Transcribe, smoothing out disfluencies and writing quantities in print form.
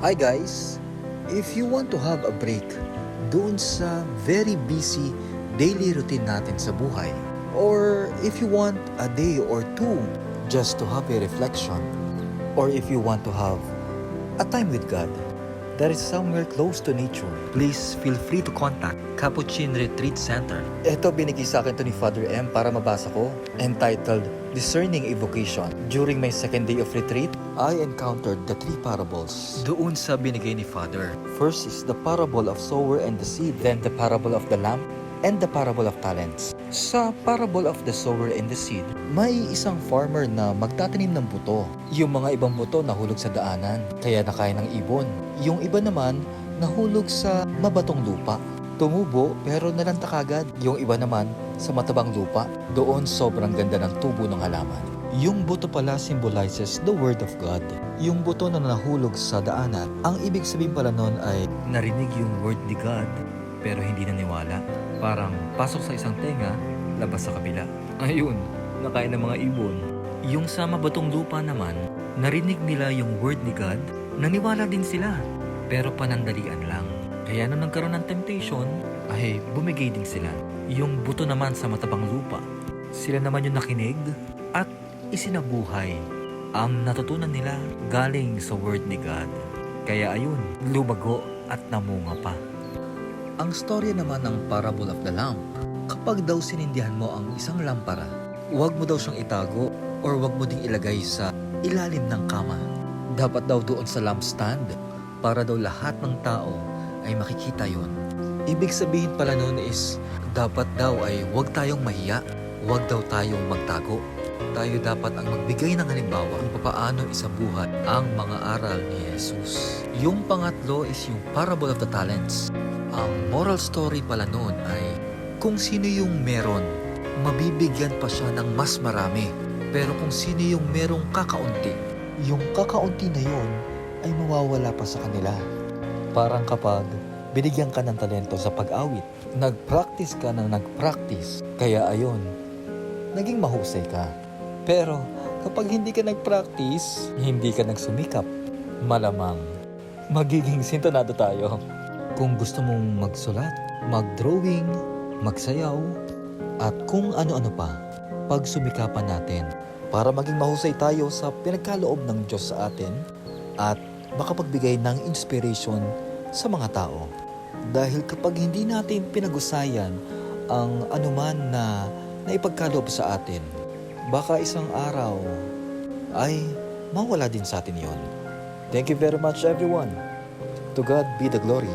Hi guys! If you want to have a break doon sa very busy daily routine natin sa buhay, or if you want a day or two just to have a reflection, or if you want to have a time with God that is somewhere close to nature, please feel free to contact Capuchin Retreat Center. Ito binigay sa akin to ni Father M para mabasa ko, entitled Discerning a Vocation. During my second day of retreat, I encountered the three parables doon sa binigay ni Father. First is the parable of sower and the seed, then the parable of the lamp, and the parable of talents. Sa parable of the sower and the seed, may isang farmer na magtatanim ng buto. Yung mga ibang buto nahulog sa daanan, kaya nakain ng ibon. Yung iba naman, nahulog sa mabatong lupa. Tumubo pero nalanta kagad. Yung iba naman, sa matabang lupa. Doon sobrang ganda ng tubo ng halaman. Yung buto pala symbolizes the Word of God. Yung buto na nahulog sa daanan, ang ibig sabihin pala nun ay narinig yung Word ni God pero hindi naniwala. Parang pasok sa isang tenga, labas sa kabila. Ayun, nakain ng mga ibon. Yung sa mabatong lupa naman, narinig nila yung Word ni God, naniwala din sila. Pero panandalian lang. Kaya nung nagkaroon ng temptation, ay bumigay din sila. Yung buto naman sa matabang lupa, sila naman yung nakinig at isinabuhay. Ang natutunan nila galing sa Word ni God. Kaya ayun, lumago at namunga pa. Ang storya naman ng parable of the lamp, kapag daw sinindihan mo ang isang lampara, huwag mo daw siyang itago or huwag mo ding ilagay sa ilalim ng kama. Dapat daw doon sa lampstand para daw lahat ng tao ay makikita yon. Ibig sabihin pala noon is dapat daw ay huwag tayong mahiya, huwag daw tayong magtago. Tayo dapat ang magbigay ng halimbawa kung paano isabuhat ang mga aral ni Jesus. Yung pangatlo is yung parable of the talents. Ang moral story pala noon ay kung sino yung meron, mabibigyan pa siya ng mas marami. Pero kung sino yung merong kakaunti, yung kakaunti na yun ay mawawala pa sa kanila. Parang kapag binigyan ka ng talento sa pag-awit, nag-practice ka ng nag-practice, kaya ayun, naging mahusay ka. Pero kapag hindi ka nag-practice, hindi ka nagsumikap, malamang magiging sintonado tayo. Kung gusto mong magsulat, mag-drawing, magsayaw, at kung ano-ano pa, pagsumikapan natin para maging mahusay tayo sa pinagkaloob ng Diyos sa atin at makapagbigay ng inspiration sa mga tao. Dahil kapag hindi natin pinag-usayan ang anuman na naipagkaloob sa atin, baka isang araw ay mawala din sa atin yon. Thank you very much everyone. To God be the glory.